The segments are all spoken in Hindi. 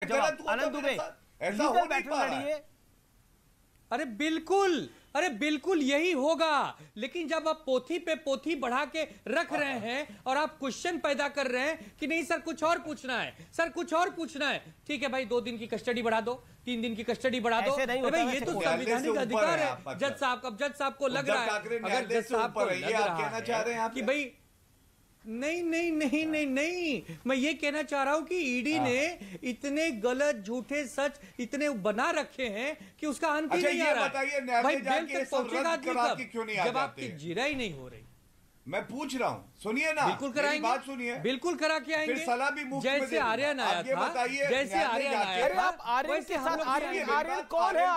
जवाब। आनंद दुबे, लीगल बैटल लड़िए। अरे बिल्कुल यही होगा, लेकिन जब आप पोथी पे पोथी बढ़ा के रख रहे हैं और आप क्वेश्चन पैदा कर रहे हैं कि नहीं सर कुछ और पूछना है, सर कुछ और पूछना है, ठीक है भाई 2 दिन की कस्टडी बढ़ा दो, 3 दिन की कस्टडी बढ़ा दो, भाई ये तो संवैधानिक अधिकार है जज साहब का। जज साहब को लग रहा है, अगर जज साहब को लग रहा है कि भाई नहीं, मैं ये कहना चाह रहा हूं कि ईडी ने इतने गलत झूठे सच इतने बना रखे हैं कि उसका अंत ही नहीं आ रहा है। भाई बेल तक पहुंचेगा आदमी कब, जब आपकी जिरा ही नहीं हो रही। मैं पूछ रहा हूं, सुनिए ना, बिल्कुल कराएंगे, बात सुनिए, बिल्कुल करा के आएंगे। फिर सलाह भी मुफ्त में जैसे आर्यन आया था, जैसे आर्यन आया था। आप आर्यन के साथ, आर्यन कौन है?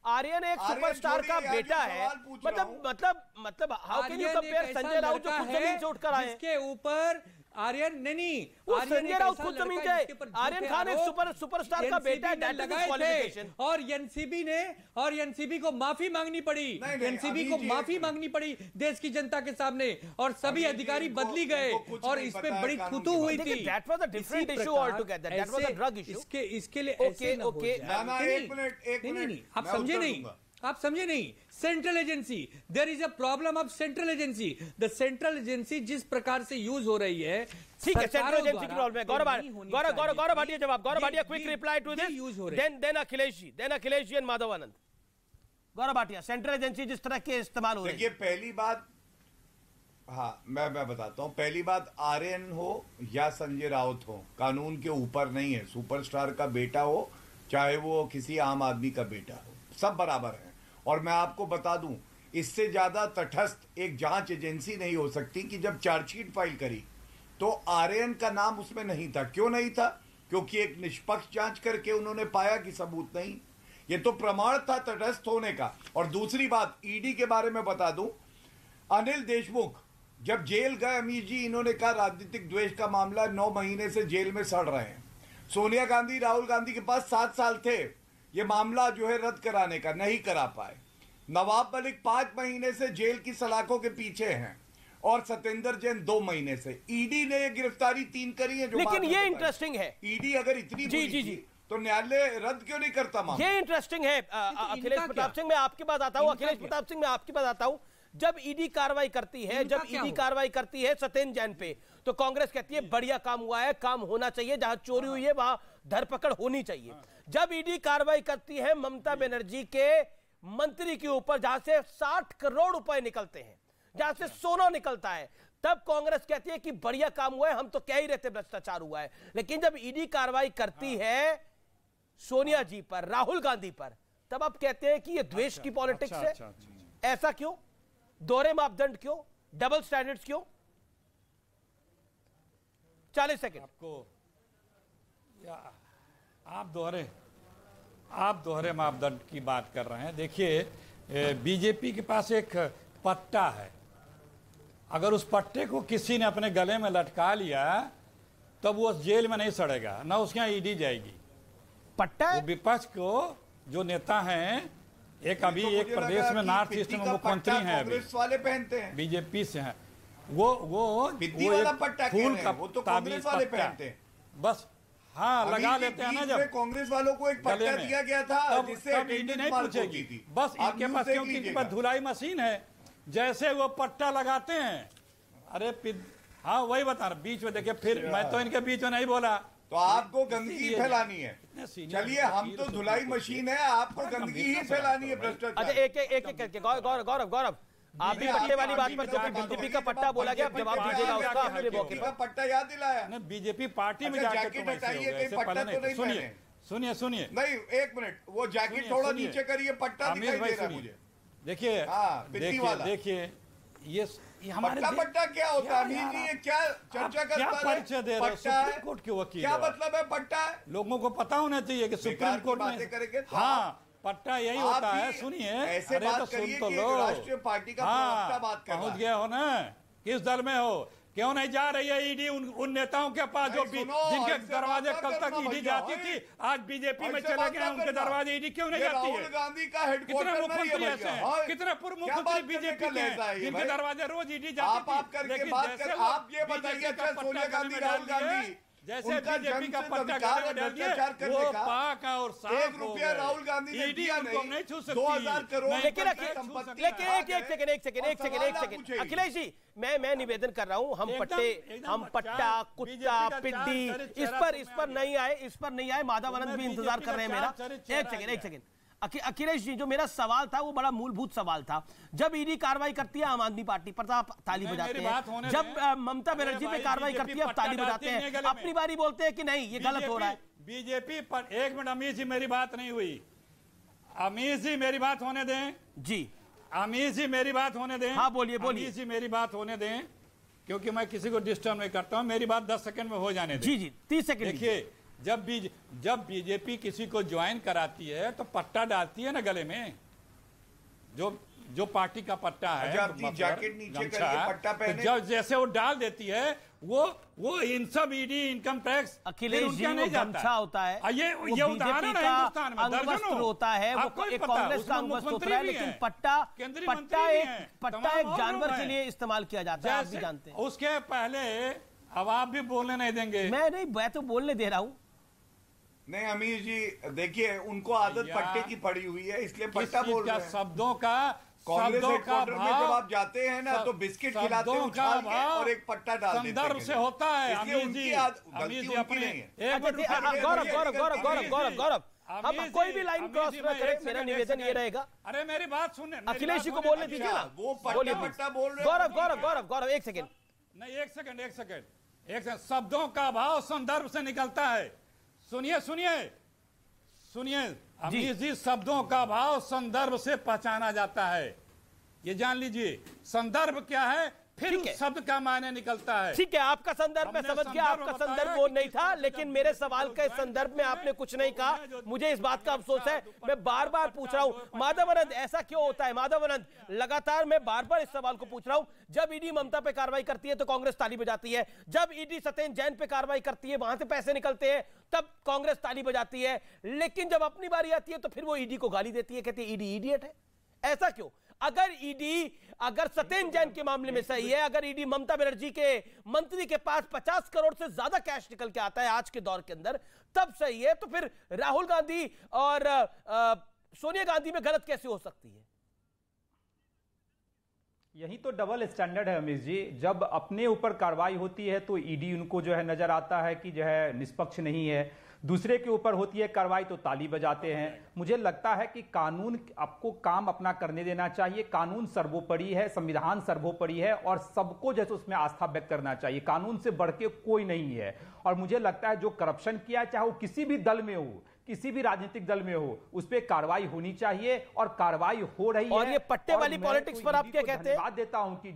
आर्यन एक सुपरस्टार का बेटा है। मतलब how can you compare Sanjay Raut जो खुद जमीन से उठकर आए? इसके ऊपर आर्यन नहीं, संजय राउत खुद जमीन से, आर्यन खान एक सुपरस्टार का बेटा है, दैट इज क्वालिफिकेशन। और एनसीबी को माफी मांगनी पड़ी, एनसीबी को माफी मांगनी पड़ी देश की जनता के सामने, और सभी अधिकारी बदली गए और इस पे बड़ी थूथू हुई थी। That was a different issue altogether, that was a drug issue. इसके लिए ओके, आप समझे नहीं। Central agency, there is a problem of central agency. The central agency जिस प्रकार से यूज हो रही है, ठीक है, सेंट्रल एजेंसी की प्रॉब्लम है। गौरव भाटिया जवाब, Gaurav Bhatia quick reply to this, then Akhilesh ji and Madhav Anand. Gaurav Bhatia, central agency जिस तरह के इस्तेमाल हो रही है। देखिए पहली बात, हाँ मैं बताता हूं, पहली बात, आर्यन हो या संजय राउत हो, कानून के ऊपर नहीं है। सुपरस्टार का बेटा हो चाहे वो किसी आम आदमी का बेटा हो, सब बराबर है। और मैं आपको बता दूं, इससे ज्यादा तटस्थ एक जांच एजेंसी नहीं हो सकती कि जब चार्जशीट फाइल करी तो आर्यन का नाम उसमें नहीं था। क्यों नहीं था? क्योंकि एक निष्पक्ष जांच करके उन्होंने पाया कि सबूत नहीं। ये तो प्रमाण था तटस्थ होने का। और दूसरी बात, ईडी के बारे में बता दूं, अनिल देशमुख जब जेल गए, अमीर जी, इन्होंने कहा राजनीतिक द्वेष का मामला, 9 महीने से जेल में सड़ रहे हैं। सोनिया गांधी, राहुल गांधी के पास 7 साल थे ये मामला जो है रद्द कराने का, नहीं करा पाए। नवाब मलिक 5 महीने से जेल की सलाखों के पीछे हैं और सत्येंद्र जैन 2 महीने से। ईडी ने ये गिरफ्तारी 3 करी है। जो लेकिन ये इंटरेस्टिंग है, ईडी अगर इतनी जी तो न्यायालय रद्द क्यों नहीं करता मामला? ये इंटरेस्टिंग है। अखिलेश प्रताप सिंह, मैं आपके पास आता हूं। अखिलेश प्रताप सिंह, मैं आपके पास आता हूं। जब ईडी कार्रवाई करती है, सत्येंद्र जैन पे, तो कांग्रेस कहती है बढ़िया काम हुआ है, काम होना चाहिए, जहां चोरी हुई है वहां धरपकड़ होनी चाहिए। जब ईडी कार्रवाई करती है ममता बनर्जी के मंत्री के ऊपर, जहां से 60 करोड़ रुपए निकलते हैं, जहां से सोना निकलता है, तब कांग्रेस कहती है कि बढ़िया काम हुआ है, हम तो कह ही रहते भ्रष्टाचार हुआ है। लेकिन जब ईडी कार्रवाई करती है सोनिया जी पर, राहुल गांधी पर, तब आप कहते हैं कि ये द्वेष की पॉलिटिक्स है। ऐसा क्यों? दोहरे मापदंड क्यों? डबल स्टैंडर्ड्स क्यों? 40 सेकंड। आपको आप दोहरे मापदंड की बात कर रहे हैं। देखिए, बीजेपी के पास एक पट्टा है, अगर उस पट्टे को किसी ने अपने गले में लटका लिया तब वो जेल में नहीं सड़ेगा, ना उसके यहाँ ईडी जाएगी। पट्टा वो विपक्ष को जो नेता हैं, एक अभी तो एक प्रदेश में नॉर्थ ईस्ट में मुख्यमंत्री हैं, कांग्रेस वाले पहनते हैं, बीजेपी से हैं, वो वाला पट्टा फूल का वो तो कांग्रेस वाले पहनते हैं बस। हाँ, लगा लेते हैं ना। जब कांग्रेस वालों को एक पट्टा दिया गया था जिससे ईडी नहीं पूछेगी, बस इनके पास, क्योंकि इनके पास धुलाई मशीन है, जैसे वो पट्टा लगाते हैं। अरे हाँ, वही बता रहा, बीच में देखिए, फिर मैं तो इनके बीच में नहीं बोला। तो आपको गंदगी फैलानी है। चलिए, हम तो धुलाई मशीन है, आपको गंदगी ही फैलानी है, भ्रष्टाचार। अच्छा, एक करके गौरव, आप भी पट्टे वाली बात पर, क्योंकि बीजेपी का पट्टा बोला गया, आप जवाब दीजिएगा उसका। हमने मौके पर पट्टा याद दिलाया, बीजेपी पार्टी में जाके सुनिए नहीं, 1 मिनट, वो जैकेट थोड़ा नीचे करिए, पट्टा दिखाई दे रहा है मुझे। देखिए, ये हमारे पट्टा क्या होता है? ये क्या चर्चा कर क्या परिचय दे रहे हैं सुप्रीम कोर्ट के वकील? क्या मतलब है पट्टा? लोगों को पता होना चाहिए कि सुप्रीम कोर्ट में, हाँ, पट्टा यही होता है। सुनिए, ऐसे बात करिए कि राष्ट्रीय पार्टी का प्रवक्ता बात कर रहा है। पहुंच गए हो ना, किस दल में हो? क्यों नहीं जा रही है ईडी उन नेताओं के पास जो जिनके दरवाजे कल तक ईडी जाती थी, आज बीजेपी में चले गए, उनके दरवाजे ईडी क्यों नहीं जाती है? राहुल गांधी का कितने मुख्यमंत्री ऐसे हैं, कितने पूर्व मुख्यमंत्री बीजेपी के हैं जिनके दरवाजे रोज ईडी जाती थी? आप करके बात कर, आप ये बताइए, सोनिया गांधी, राहुल गांधी जैसे उनका बीजेपी का पट्टा अधिकार है डाल दिए, भ्रष्टाचार करने वो का। पाक और साफ 1 रुपया राहुल गांधी ने ईडी दिया उनको नहीं छू सकती। 2000 करोड़ नहीं, लेकिन रुपए की छू संपत्ति सकती। लेकिन आ एक गए। सेकंड और सवाल आप पूछेगी। अखिलेश जी, मैं निवेदन कर रहा हूं, हम एकदम पट्टा, चार कुत्ता, बीजेपी का पिड्डी, चार इस चेहरा पर सामने नहीं आए। माधवानंद भी इंतजार कर रहे हैं मेरा। एक सेकंड अखिलेश जी, जो मेरा सवाल था वो बड़ा मूलभूत सवाल था। जब ईडी कार्रवाई करती है आम आदमी पार्टी पर तो आप ताली बजाते हैं, जब ममता बनर्जी पे कार्रवाई करती है आप ताली बजाते हैं, अपनी बारी बोलते हैं कि नहीं ये गलत हो रहा है। बीजेपी पर 1 मिनट अमीर जी, मेरी बात नहीं हुई। अमीर जी मेरी बात होने दें जी, अमीर जी मेरी बात होने दें। हाँ बोलिए बोलिए। अमीर जी मेरी बात होने दें, क्योंकि मैं किसी को डिस्टर्ब नहीं करता हूं। मेरी बात 10 सेकंड में हो जाने दें। जी जी, 30 सेकंड। देखिए, जब बीजेपी किसी को ज्वाइन कराती है तो पट्टा डालती है ना गले में, जो पार्टी का पट्टा है, अच्छा, अपनी जैकेट नीचे करके पट्टा तो पहने। जब जैसे वो डाल देती है, वो इन सब ED, income tax, Akhilesh ji, वो गमछा होता है, ये वो उदाहरण बीजेपी है का हिंदुस्तान में अंगवस्त्र दर्जनों होता है, वो आपको एक पता, कांग्रेस का उसमें अंगवस्त्र होता मुख्यमंत्री है, भी लेकिन हैं, पट्टा केंद्रीय मंत्री भी हैं, एक तमाम जानवर लोग के हैं। लिए इस्तेमाल किया जाता है, आप भी जानते हैं। उसके पहले अब आप भी बोलने नहीं देंगे। मैं तो बोलने दे रहा हूं। नहीं अमीर जी, देखिए उनको आदत पट्टे की पड़ी हुई है, इसलिए पट्टा बोल रहे हैं। शब्दों का कांग्रेस शब्दों का हेडक्वार्टर में जब आप जाते हैं ना तो बिस्किट खिलाते हैं उछाल के और एक पट्टा डाल देते हैं। संदर्भ से होता है। इसलिए अमीर उनकी जी, गलती जी उनकी अपने नहीं है। एक मिनट गौरव, हम कोई भी लाइन क्रॉस न करें, मेरा निवेदन ये रहेगा। अरे मेरी बात सुनने, अखिलेश जी को बोलने दीजिए ना। वो बोलिए पट्टा बोल रहे हैं। गौरव एक सेकंड। नहीं, एक सेकंड। शब्दों का भाव संदर्भ से निकलता है। सुनिए अमीर जी, शब्दों का भाव संदर्भ से पहचाना जाता है, ये जान लीजिए। संदर्भ क्या है, फिर उस शब्द का मायने निकलता है। ठीक है, आपका संदर्भ मैं समझ गया, आपका संदर्भ वो नहीं था, लेकिन मेरे सवाल के संदर्भ में आपने कुछ नहीं कहा। मुझे इस बात का अफसोस है, मैं बार बार पूछ रहा हूं। माधवानंद, ऐसा क्यों होता है? माधवानंद, लगातार मैं बार बार इस सवाल को पूछ रहा हूं। जब ईडी ममता पे कार्रवाई करती है तो कांग्रेस ताली बजाती है, जब ईडी सत्येंद्र जैन पे कार्रवाई करती है, वहां से पैसे निकलते हैं, तब कांग्रेस ताली बजाती है, लेकिन जब अपनी बारी आती है तो फिर वो ईडी को गाली देती है, कहती है ईडी इडियट है। ऐसा क्यों? अगर सत्येंद्र जैन के मामले में सही है, अगर ईडी ममता बनर्जी के मंत्री के पास 50 करोड़ से ज्यादा कैश निकल के आता है आज के दौर के अंदर, तब सही है, तो फिर राहुल गांधी और सोनिया गांधी में गलत कैसे हो सकती है? यही तो डबल स्टैंडर्ड है अमीश जी। जब अपने ऊपर कार्रवाई होती है तो ईडी उनको जो है नजर आता है कि जो है निष्पक्ष नहीं है, दूसरे के ऊपर होती है कार्रवाई तो ताली बजाते हैं। मुझे लगता है कि कानून आपको काम अपना करने देना चाहिए। कानून सर्वोपरि है, संविधान सर्वोपरि है और सबको जैसे उसमें आस्था व्यक्त करना चाहिए। कानून से बढ़ के कोई नहीं है। और मुझे लगता है जो करप्शन किया, चाहे वो किसी भी दल में हो, किसी भी राजनीतिक दल में हो, उस पर कार्रवाई होनी चाहिए और कार्रवाई हो रही है। और ये पट्टे वाली पॉलिटिक्स पर आप क्या कहते हैं? धन्यवाद देता हूं कि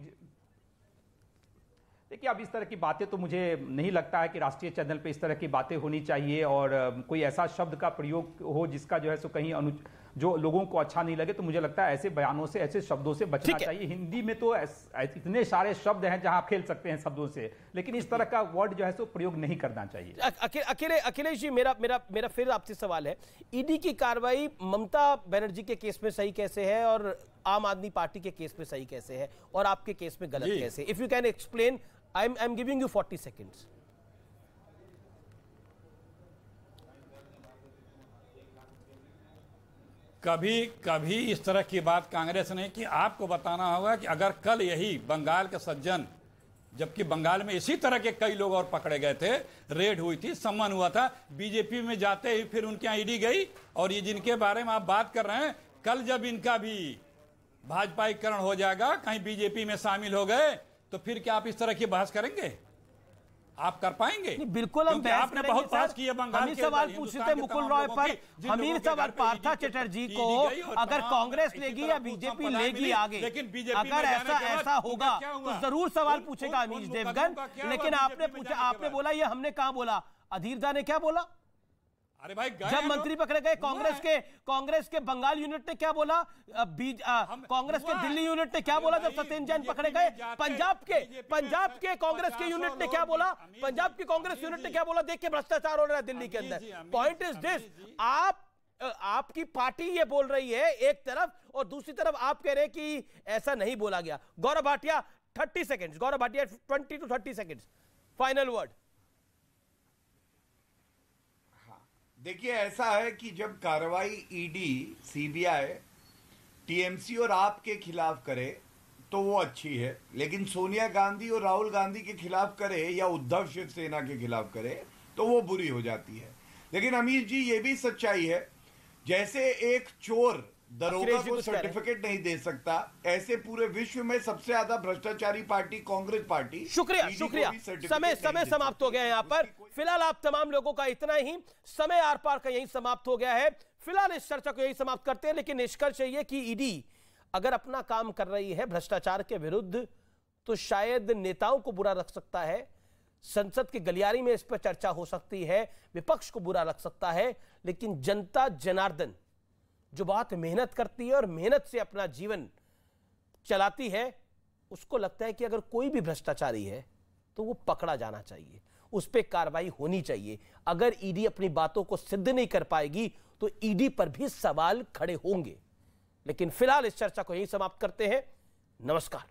देखिए, अब इस तरह की बातें तो मुझे नहीं लगता है कि राष्ट्रीय चैनल पे इस तरह की बातें होनी चाहिए और कोई ऐसा शब्द का प्रयोग हो जिसका जो है सो कहीं जो लोगों को अच्छा नहीं लगे। तो मुझे लगता है ऐसे बयानों से, ऐसे शब्दों से बचना चाहिए। हिंदी में तो इतने सारे शब्द हैं जहां आप खेल सकते हैं शब्दों से, लेकिन इस तरह का वर्ड जो है सो प्रयोग नहीं करना चाहिए। अखिलेश जी, मेरा फिर आपसे सवाल है, ईडी की कार्रवाई ममता बनर्जी के केस में सही कैसे है और आम आदमी पार्टी के केस में सही कैसे है और आपके केस में गलत कैसे? If you can explain, I am giving you 40 seconds. कभी इस तरह की बात कांग्रेस ने की। आपको बताना होगा कि अगर कल यही बंगाल के सज्जन, जबकि बंगाल में इसी तरह के कई लोग और पकड़े गए थे, रेड हुई थी, सम्मान हुआ था, बीजेपी में जाते ही फिर उनके यहाँ ईडी गई, और ये जिनके बारे में आप बात कर रहे हैं, कल जब इनका भी भाजपाईकरण हो जाएगा, कहीं बीजेपी में शामिल हो गए, तो फिर क्या आप इस तरह की बहस करेंगे? आप कर पाएंगे? बिल्कुल, हम बहस आपने बहुत बहस की है बंगाल के सवाल पूछ रहे थे मुकुल रॉय पर, हम ही सवाल पार्था चटर्जी को, अगर कांग्रेस लेगी या बीजेपी लेगी आगे, अगर ऐसा होगा तो जरूर सवाल पूछेगा अमीश देवगन। लेकिन आपने बोला, ये हमने कहां बोला? अधीर दा ने क्या बोला? अरे भाई, जब मंत्री पकड़े गए कांग्रेस के बंगाल यूनिट ने क्या बोला? कांग्रेस के दिल्ली यूनिट ने क्या बोला जब सत्येंद्र जैन पकड़े गए? पंजाब के कांग्रेस के यूनिट ने क्या बोला? पंजाब की कांग्रेस यूनिट ने क्या बोला? देखिए भ्रष्टाचार हो रहा है दिल्ली के अंदर। पॉइंट इज दिस, आपकी पार्टी ये बोल रही है एक तरफ, और दूसरी तरफ आप कह रहे हैं कि ऐसा नहीं बोला गया। Gaurav Bhatia 30 seconds, Gaurav Bhatia 20 to 30 seconds, final word. देखिए, ऐसा है कि जब कार्रवाई ईडी, सीबीआई, टीएमसी और आप के खिलाफ करे तो वो अच्छी है, लेकिन सोनिया गांधी और राहुल गांधी के खिलाफ करे या उद्धव शिवसेना के खिलाफ करे तो वो बुरी हो जाती है। लेकिन अमीर जी, ये भी सच्चाई है, जैसे एक चोर दरोगा को सर्टिफिकेट नहीं दे सकता, ऐसे पूरे विश्व में सबसे ज्यादा भ्रष्टाचारी पार्टी कांग्रेस पार्टी। शुक्रिया, शुक्रिया। समय समाप्त हो गया है यहाँ पर। फिलहाल आप तमाम लोगों का इतना ही, समय आर पार का यही समाप्त हो गया है। फिलहाल इस चर्चा को यही समाप्त करते हैं, लेकिन निष्कर्ष ये कि ईडी अगर अपना काम कर रही है भ्रष्टाचार के विरुद्ध, तो शायद नेताओं को बुरा लग सकता है, संसद के गलियारे में इस पर चर्चा हो सकती है, विपक्ष को बुरा लग सकता है, लेकिन जनता जनार्दन जो बहुत मेहनत करती है और मेहनत से अपना जीवन चलाती है, उसको लगता है कि अगर कोई भी भ्रष्टाचारी है तो वो पकड़ा जाना चाहिए, उस पर कार्रवाई होनी चाहिए। अगर ईडी अपनी बातों को सिद्ध नहीं कर पाएगी तो ईडी पर भी सवाल खड़े होंगे। लेकिन फिलहाल इस चर्चा को यहीं समाप्त करते हैं। नमस्कार।